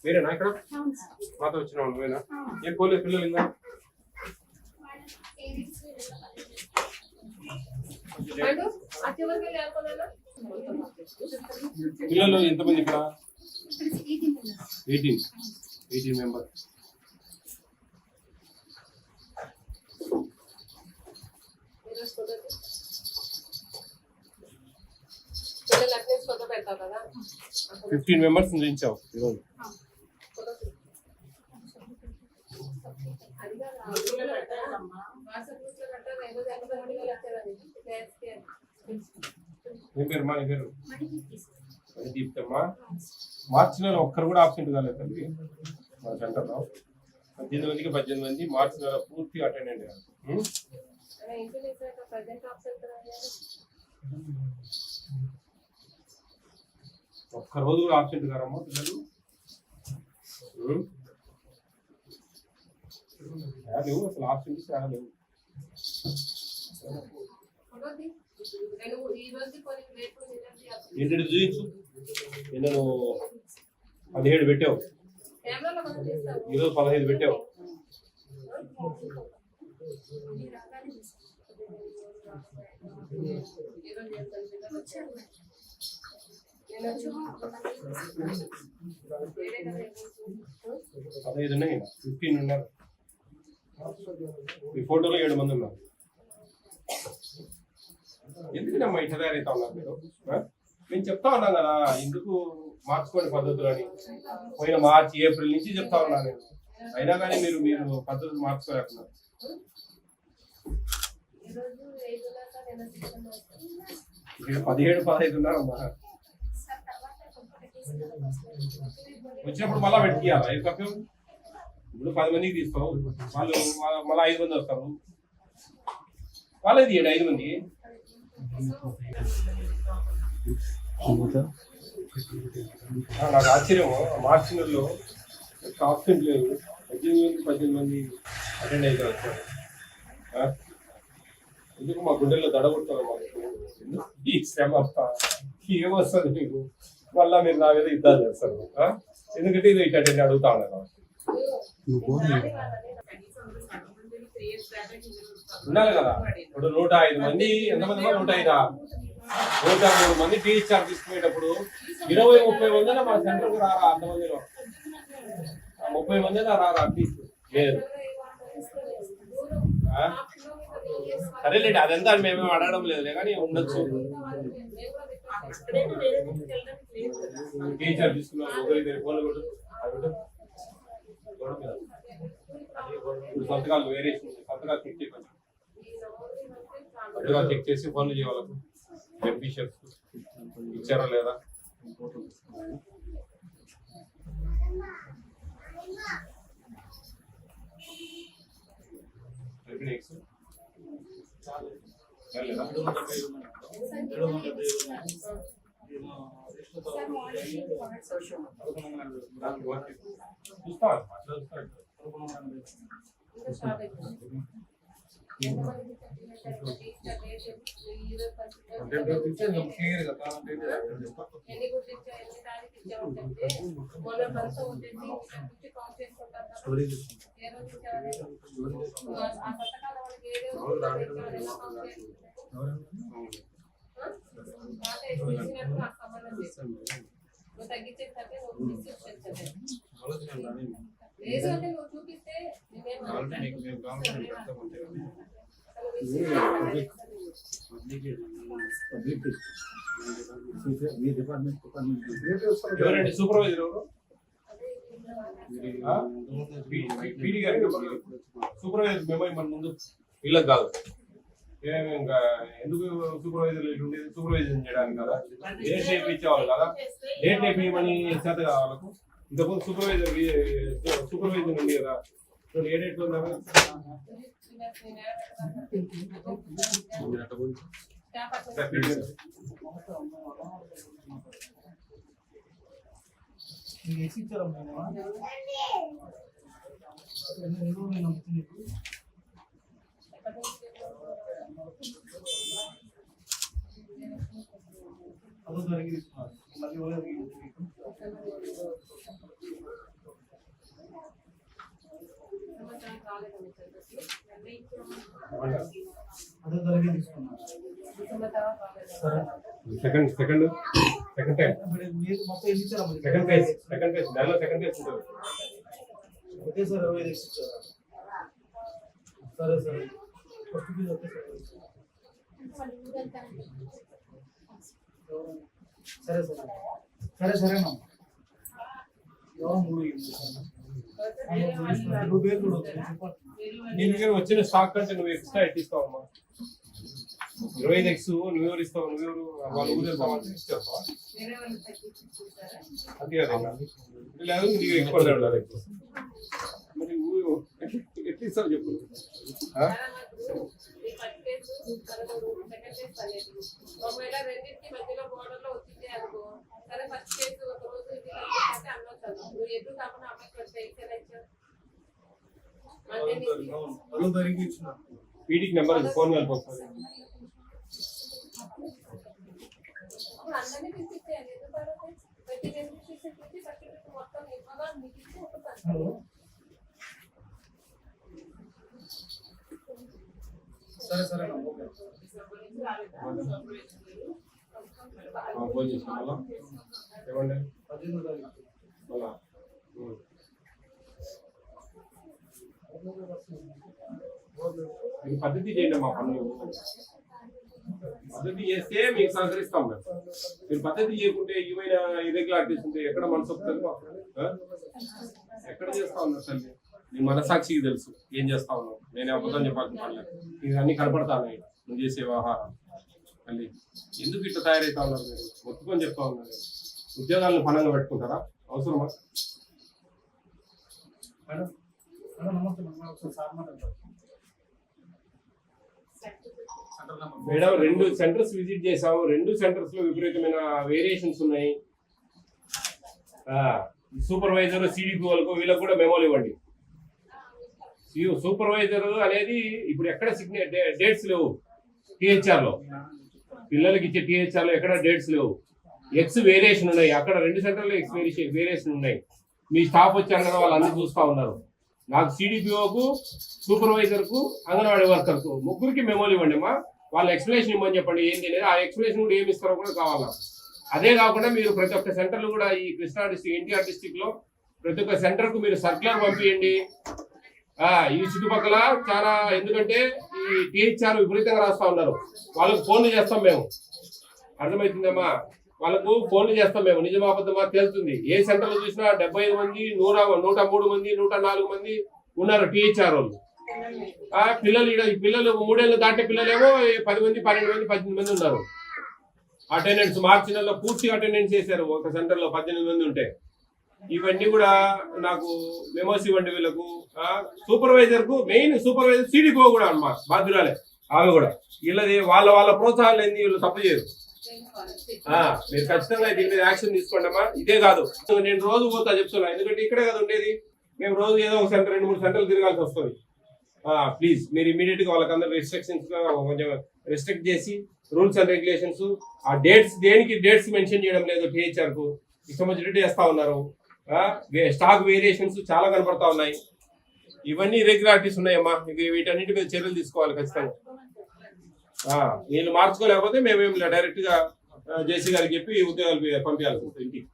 మీరేనా ఇక్కడ మాతో వచ్చిన వాళ్ళు మీరేనా? ఏం పోలేదు పిల్లలు ఇంకా పిల్లలు ఎంతమంది ఇక్కడ? 18 మెంబర్స్. పిల్లలు అటెండెన్స్ ఫోటో పెడతావు కదా? 15 మెంబర్స్ ఉంచావు ఈరోజు. ఏం పేరు మా పేరు? దీప్తమ్మా. మార్చి నెల ఒక్కరు కూడా ఆబ్సెంట్ కాలేదు తల్లి మన సెంటర్లో. 18 మందికి 18 మంది మార్చి నెల పూర్తిగా అటెండ్ అయ్యారు. ఒక్క రోజు కూడా ఆబ్సెంట్ కారమ్మా పిల్లలు. లేవు అసలు ఆబ్సెంట్ చాలా లేవు. ఏంటంటే చూపించు. నేను 17 పెట్టావు, ఈరోజు 15 పెట్టావు. పదహైదు ఉన్నాయి, 15 ఉన్నారు. ఈ ఫోటోలో 7 మంది ఉన్నారు. ఎందుకమ్మా ఇట్లా తయారైతా ఉన్నారు మీరు? మేము చెప్తా ఉన్నాం కదా ఎందుకు మార్చుకోండి పద్ధతులు అని. పోయిన మార్చి ఏప్రిల్ నుంచి చెప్తా ఉన్నాను నేను. అయినా కానీ మీరు పద్ధతులు మార్చుకోలేకున్నారు. ఇక్కడ 17-15 ఉన్నారమ్మా. వచ్చినప్పుడు మళ్ళా పెట్టియాలా? ఏ తప్ప ఇప్పుడు 10 మందికి తీస్తావు, వాళ్ళు మళ్ళీ 5 మంది వస్తారు. వాళ్ళది 5 మంది. నాకు ఆశ్చర్యం, మార్చి నెలలో ఆబ్సెంట్ లేవు. 18 మంది అటెండ్ అయితే వచ్చారు. ఎందుకు మా గుండెల్లో దడగొడతారు మాకు ఈ శ్రమ ఏమొస్తుంది మీకు? మళ్ళా మీరు నా మీద యుద్ధాలు చేస్తారు. ఎందుకంటే ఇది ఇటు అడుగుతా ఉన్నారు. ఉండాలి కదా. ఇప్పుడు 105 మంది, ఎంతమంది? 103 మంది టీచర్ తీసుకునేటప్పుడు 20-30 మంది మా సెంటర్కి రారా? అంతమందిలో 30 మంది రారా? అట్లీస్ట్ లేదు. సరేలేండి, అదంతా మేమేం అడగడం లేదులే కానీ ఉండొచ్చు. టీచర్ తీసుకున్నాం ఒకరి ఫోన్లు కూడా సంతకాలు వేరియేషన్, సంతకాలు చెక్ చేసి సంతకాలు చెక్ చేసి ఫోన్లు చేయాలకు బెనిఫిషియర్స్ ఇచ్చారా లేదా. ఎవరండి సూపర్వైజర్? ఎవరు? పీడి గారికి సూపర్వైజర్ మేము మన ముందు వీళ్ళకి కాదు. ఇంకా ఎందుకు సూపర్వైజర్ ఉండేది? సూపర్వైజర్ చేయడానికి కదా. డేట్ టైప్ ఇచ్చేవాళ్ళు కదా. డేట్ టైప్ ఇవ్వమని చేత కదా వాళ్ళకు. ఇంతకుముందు సూపర్వైజర్ ఉంది కదా. ఏ డేట్ ఉందా? రాలేదండి సెంటర్స్ అదే ధరకే తీసుకున్నారు. డిసెంబర్ తర్వాత రాలేదు. సరే. సెకండ్ టైం ఇప్పుడు మీరు మొత్తం ఎన్ని ఇచ్చారా మరి? సెకండ్ ఫేజ్ నెలలో సెకండ్ ఫేజ్ ఉంటుంది. ఓకే సార్ 25 ఇచ్చారా? సరే సరే. First fee okay sir. సరే సరే సరేనా ఎవరో 3 ఇచ్చారు. నువ్వు పేరు కూడా వచ్చింది చెప్పాలి. నీ దగ్గర వచ్చిన స్టాక్ కంటే నువ్వు ఎక్స్ట్రా ఎట్టిస్తావమ్మా 25x నువ్వెవరు ఇస్తావు నువ్వెవరు వాళ్ళు ఊరు వెళ్తామంటే ఇచ్చేస్తావా వేరే వాళ్ళు తగ్గించి చూసారా? అంతే కదా లేదు నీకు ఎక్కువ ఉండాలి ఎక్కువ మరి ఊరు ఎట్లా ఇస్తావు చెప్పు ఈ ఫస్ట్ కేసు సెకండ్ కేసు అనేది ఒకవేళ రెండింటికి మధ్యలో బోర్డర్ లో వచ్చింది అనుకో సరే ఫస్ట్ కేసు ఒక రోజు ఇది అంటే అనొచ్చు నువ్వు ఎదురు కాకుండా అమ్మాయి కొంచెం ఇచ్చారు అదో ధరకే ఇచ్చిన. పీడికి నెంబర్ ఫోన్ కలిపొస్తుంది అందరినీ తీసుకొచ్చేయాలి ఎందుకు పడతాయి ప్రతి రిజిస్ట్రేషన్ నుంచి సర్టిఫికేట్ మొత్తం ఇవ్వగా మీకు ఇచ్చి ఒక హలో సరే సరేనా ఓకే. ఫోన్ చేసిన మళ్ళా ఏమండి 18వ తారీఖు. మళ్ళా మీరు పద్ధతి చేయండి మా పనులు పద్ధతి చేస్తే మీకు సహకరిస్తాం మేము మీరు పద్ధతి చేయకుంటే ఏమైనా ఇర్రెగ్యులారిటీస్ ఉంటే ఎక్కడ మనసు వస్తుంది ఎక్కడ చేస్తా ఉన్నారు తల్లి నీ మనసాక్షికి తెలుసు ఏం చేస్తా ఉన్నావు నేను అబద్ధం చెప్పాల్సిన పర్లేదు ఇది అన్ని కనపడతా ఉన్నాయి నువ్వు చేసే వ్యవహారం తల్లి ఎందుకు ఇట్లా తయారైతా ఉన్నారు మీరు మొత్తుకొని చెప్తా ఉన్నారు ఉద్యోగాలను పనంగా పెట్టుకుంటారా అవసరమా మేడం మేడం నమస్తే మేడం ఒకసారి సార్ మాట్లాడతారు. Centre number madam 2 centres visit చేసాము 2 సెంటర్స్ లో విపరీతమైన వేరియేషన్స్ ఉన్నాయి సూపర్వైజర్ సిడిపిఓలకు వీళ్ళకి కూడా మెమోలు ఇవ్వండి సూపర్వైజర్ అనేది ఇప్పుడు ఎక్కడ డేట్స్ లేవు టిహెచ్ఆర్ లో పిల్లలకి ఇచ్చే టిహెచ్ఆర్ లో ఎక్కడ డేట్స్ లేవు ఎక్స్ వేరియేషన్ ఉన్నాయి అక్కడ 2 సెంటర్లో ఎక్స్ వేరియేషన్ ఉన్నాయి మీ స్టాఫ్ వచ్చారు కదా వాళ్ళు అన్ని చూస్తా ఉన్నారు నాకు సిడిపిఓకు సూపర్వైజర్ కు అంగన్వాడీ వర్కర్ కు ముగ్గురికి మెమోలు ఇవ్వండి అమ్మా వాళ్ళ ఎక్స్ప్లెనేషన్ ఇవ్వని చెప్పండి ఏంటి అనేది ఆ ఎక్స్ప్లెనేషన్ కూడా ఏమి ఇస్తారో కూడా కావాలా అదే కాకుండా మీరు ప్రతి ఒక్క సెంటర్లు కూడా ఈ కృష్ణా డిస్ట్రిక్ట్ ఎన్టీఆర్ డిస్ట్రిక్ట్ లో ప్రతి ఒక్క సెంటర్ కు మీరు సర్క్యులర్ పంపించండి ఈ చుట్టుపక్కల చాలా ఎందుకంటే ఈ టీహెచ్ఆర్ విపరీతంగా రాస్తా ఉన్నారు వాళ్ళకు ఫోన్లు చేస్తాం మేము అర్థమవుతుందమ్మా వాళ్ళకు ఫోన్లు చేస్తాం మేము నిజమాబద్ధమా తేలుతుంది ఏ సెంటర్ లో చూసినా 75 మంది 103 మంది 104 మంది ఉన్నారు టీహెచ్ఆర్ వాళ్ళు పిల్లలు 3 ఏళ్ళు దాటే పిల్లలేమో 10 మంది 12 మంది 18 మంది ఉన్నారు అటెండెన్స్ మార్చి నెలలో పూర్తిగా అటెండెన్స్ చేశారు ఒక సెంటర్ లో 18 మంది ఉంటే ఇవన్నీ కూడా నాకు మెమోస్ ఇవ్వండి వీళ్ళకు సూపర్వైజర్ కు మెయిన్ సూపర్వైజర్ సిడిపో కూడా అన్నమాట బాధ్యురాలే ఆమె కూడా వీళ్ళది వాళ్ళ ప్రోత్సాహాలు ఏంది వీళ్ళు తప్పు చేయరు మీరు ఖచ్చితంగా దీని మీద యాక్షన్ తీసుకోండి అమ్మా ఇదే కాదు నేను రోజు పోతా చెప్తున్నా ఎందుకంటే ఇక్కడే కదా ఉండేది మేము రోజు ఏదో ఒక సెంటర్ 2-3 సెంటర్లు తిరగాల్సి వస్తుంది ప్లీజ్ మీరు ఇమీడియట్ గా వాళ్ళకందరూ రిస్ట్రిక్షన్స్ కొంచెం రిస్ట్రిక్ట్ చేసి రూల్స్ అండ్ రెగ్యులేషన్స్ ఆ డేట్స్ దేనికి డేట్స్ మెన్షన్ చేయడం లేదు టీహెచ్ఆర్ కు ఇష్టం వచ్చినట్టు చేస్తా ఉన్నారు స్టాక్ వేరియేషన్స్ చాలా కనపడతా ఉన్నాయి ఇవన్నీ ఇర్రెగ్యులారిటీస్ ఉన్నాయమ్మా వీటన్నిటి మీద చర్యలు తీసుకోవాలి ఖచ్చితంగా వీళ్ళు మార్చుకోలేకపోతే మేమేం డైరెక్ట్ గా జేసీ గారికి చెప్పి ఉద్యోగాలు పంపించాల్సి ఉంటుంది ఇంటికి